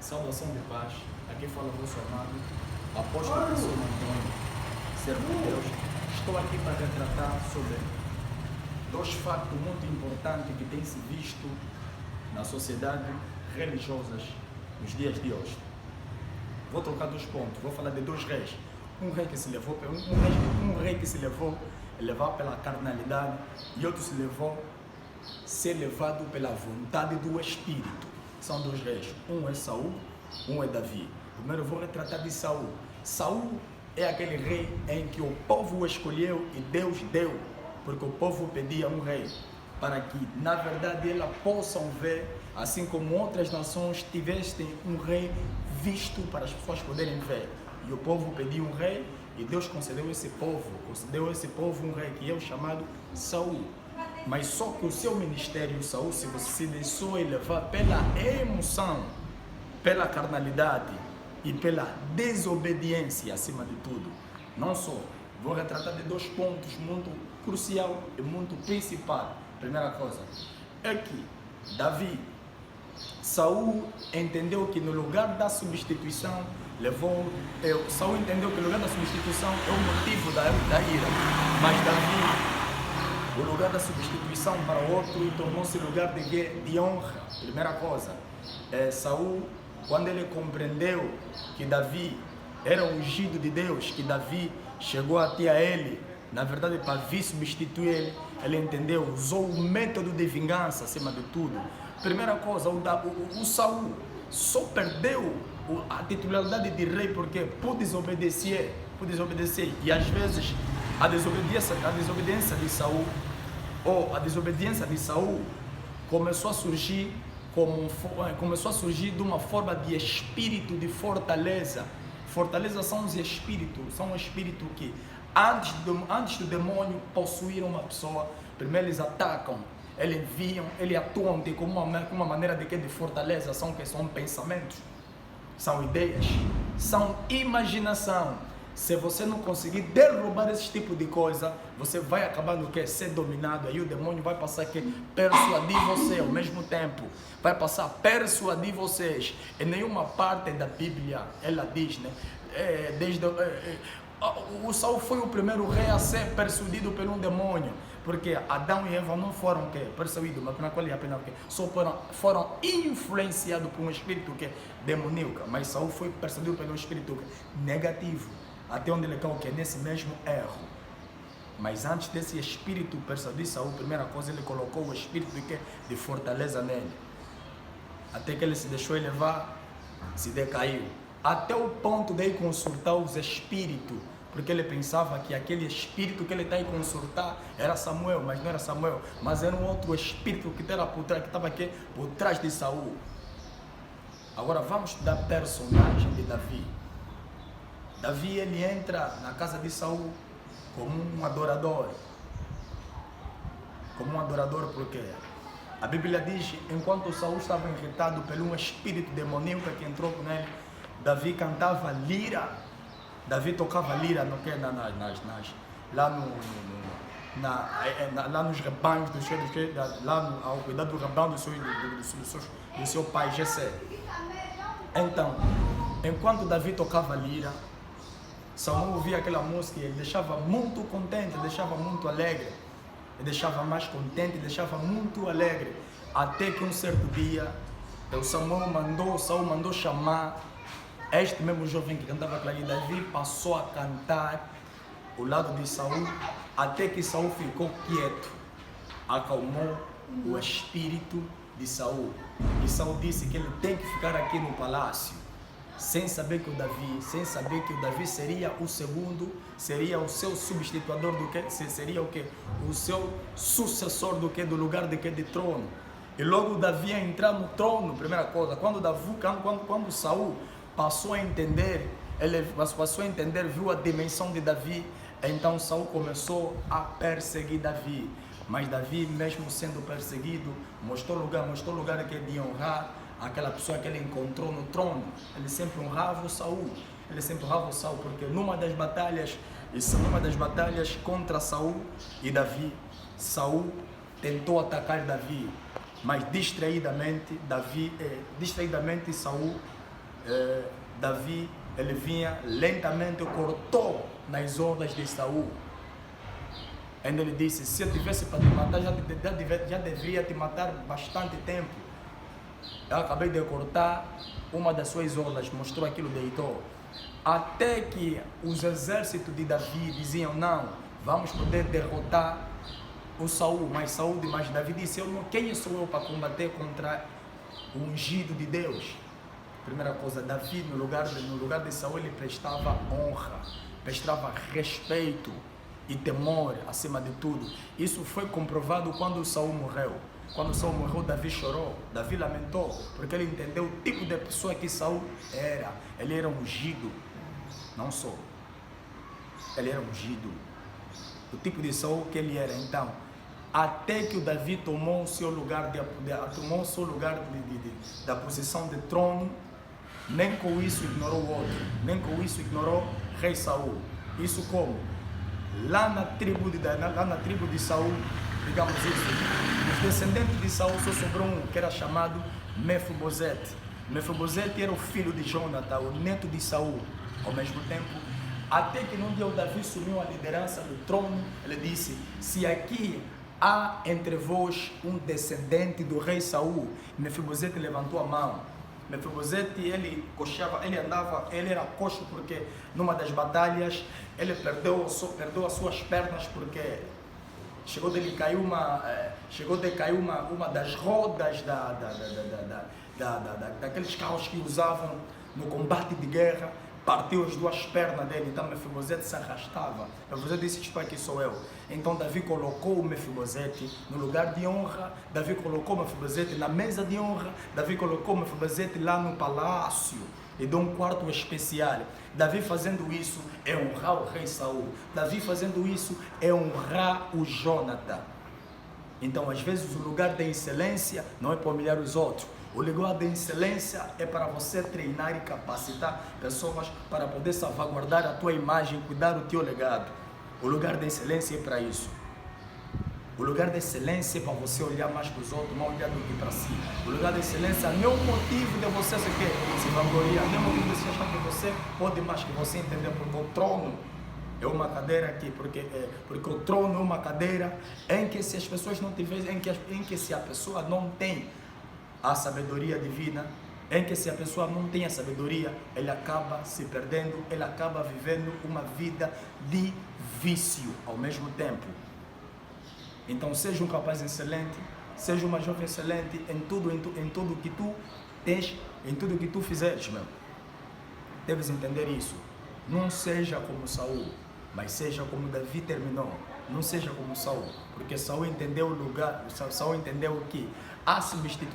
Saudação de paz. Aqui fala o vosso amado apóstolo Pessoa Antônio, servo de Deus. Estou aqui para retratar sobre dois fatos muito importantes que têm se visto na sociedade religiosas nos dias de hoje. Vou trocar dois pontos. Vou falar de dois reis. Um rei que se levou, levado pela carnalidade, e outro se levou ser levado pela vontade do Espírito. São dois reis. Um é Saul, um é Davi. Primeiro eu vou retratar de Saul. Saul é aquele rei em que o povo o escolheu e Deus deu, porque o povo pedia um rei, para que na verdade eles possam ver, assim como outras nações tivessem um rei visto para as pessoas poderem ver. E o povo pediu um rei e Deus concedeu a esse povo um rei que é o chamado Saul. Mas só que o seu ministério, Saul, se deixou levar pela emoção, pela carnalidade e pela desobediência acima de tudo. Não só, vou retratar de dois pontos muito crucial e muito principal. Primeira coisa é que Saul entendeu que no lugar da substituição Saul entendeu que o lugar da substituição é o motivo da ira, mas Davi, o lugar da substituição para o outro, tornou-se lugar de honra. Primeira coisa, Saul, quando ele compreendeu que Davi era o ungido de Deus, que Davi chegou até a ele, na verdade para vir substituir ele, ele entendeu, usou o método de vingança acima de tudo. Primeira coisa, o Saul só perdeu a titularidade de rei porque por desobedecer, e às vezes a desobediência de Saul, ou a desobediência de Saul começou a surgir de uma forma de espírito de fortaleza. Fortaleza são os espíritos, que antes do demônio possuir uma pessoa, primeiro eles atacam, eles atuam como uma maneira de fortaleza, são pensamentos, são ideias, são imaginação. Se você não conseguir derrubar esse tipo de coisa, você vai acabar no que? Ser dominado. Aí o demônio vai passar a persuadir você ao mesmo tempo. Vai passar a persuadir vocês. Em nenhuma parte da Bíblia ela diz, né? O Saul foi o primeiro rei a ser persuadido por um demônio. Porque Adão e Eva não foram persuadidos, mas na qual é a pena só foram influenciados por um espírito demoníaco. Mas Saul foi persuadido pelo espírito negativo. Até onde ele caiu nesse mesmo erro. Mas antes desse espírito persuadir Saul, primeira coisa, ele colocou o espírito de fortaleza nele. Até que ele se deixou levar, se decaiu. Até o ponto de ir consultar os espíritos, porque ele pensava que aquele espírito que ele está a consultar era Samuel, mas não era Samuel, mas era um outro espírito que estava por trás de Saul. Agora vamos estudar a personagem de Davi. Davi, ele entra na casa de Saul como um adorador. Porque a Bíblia diz, enquanto Saul estava irritado por um espírito demoníaco que entrou com ele, Davi cantava lira. Davi tocava lira lá nos rebanhos ao cuidar do rebanho do seu pai Jessé. Então, enquanto Davi tocava lira, Saul ouvia aquela música e ele deixava muito contente, deixava muito alegre. Ele deixava mais contente, deixava muito alegre. Até que um certo dia, Saul mandou chamar este mesmo jovem que cantava aquela lira. Davi passou a cantar ao lado de Saul, até que Saul ficou quieto. Acalmou o espírito de Saul. E Saul disse que ele tem que ficar aqui no palácio. Sem saber que o Davi seria o segundo, seria o seu substituidor seria o seu sucessor do lugar de trono. E logo Davi ia entrar no trono. Primeira coisa, quando Saul passou a entender, viu a dimensão de Davi, então Saul começou a perseguir Davi. Mas Davi, mesmo sendo perseguido, mostrou lugar de honrar aquela pessoa que ele encontrou no trono. Ele sempre honrava o Saul, porque numa das batalhas contra Saul e Davi, Saul tentou atacar Davi, mas distraidamente Saul Davi, ele vinha lentamente, cortou nas ondas de Saul. Ainda ele disse, se eu tivesse para te matar, já deveria te matar bastante tempo. Eu acabei de cortar uma das suas orlas, mostrou aquilo, deitou. Até que os exércitos de Davi diziam, não, vamos poder derrotar o Saul, mas Davi disse, quem sou eu para combater contra o ungido de Deus? Primeira coisa, Davi no lugar de Saul, ele prestava honra, prestava respeito e temor acima de tudo. Isso foi comprovado quando Saul morreu. Quando Saul morreu, Davi chorou, Davi lamentou, porque ele entendeu o tipo de pessoa que Saul era. Ele era ungido, não só. Ele era ungido. O tipo de Saul que ele era. Então, até que o Davi tomou o seu lugar da posição de trono, nem com isso ignorou o outro, nem com isso ignorou rei Saul. Isso como? Lá na tribo de Saul, digamos isso, os descendentes de Saul só sobrou um, que era chamado Mefibosete. Mefibosete era o filho de Jonathan, o neto de Saul. Ao mesmo tempo, até que num dia o Davi assumiu a liderança do trono, ele disse, se aqui há entre vós um descendente do rei Saul. Mefibosete levantou a mão. Mefibosete, ele era coxo porque numa das batalhas ele perdeu as suas pernas porque chegou de cair uma das rodas daqueles carros que usavam no combate de guerra, partiu as duas pernas dele. Então Mefibosete se arrastava. Mefibosete disse, isto aqui sou eu. Então Davi colocou o Mefibosete no lugar de honra, Davi colocou o Mefibosete na mesa de honra, Davi colocou o Mefibosete lá no palácio e deu um quarto especial. Davi fazendo isso é honrar o rei Saul. Davi fazendo isso é honrar o Jonathan. Então às vezes o lugar da excelência não é para humilhar os outros. O lugar de excelência é para você treinar e capacitar pessoas para poder salvaguardar a tua imagem, cuidar do teu legado. O lugar de excelência é para isso. O lugar de excelência é para você olhar mais para os outros, não olhar do que para si. O lugar de excelência não é o motivo de você se vangloriar, não é o motivo de você achar que você pode mais, que você entender, porque o trono é uma cadeira aqui, porque o trono é uma cadeira em que se as pessoas não tiverem, em que se a pessoa não tem a sabedoria divina, em que se a pessoa não tem a sabedoria, ele acaba se perdendo, ele acaba vivendo uma vida de vício ao mesmo tempo. Então seja um rapaz excelente, seja uma jovem excelente em tudo que tu tens, em tudo que tu fizeres, meu. Deves entender isso. Não seja como Saul, mas seja como Davi terminou. Não seja como Saul, porque Saul entendeu o lugar, Saul entendeu que a substituição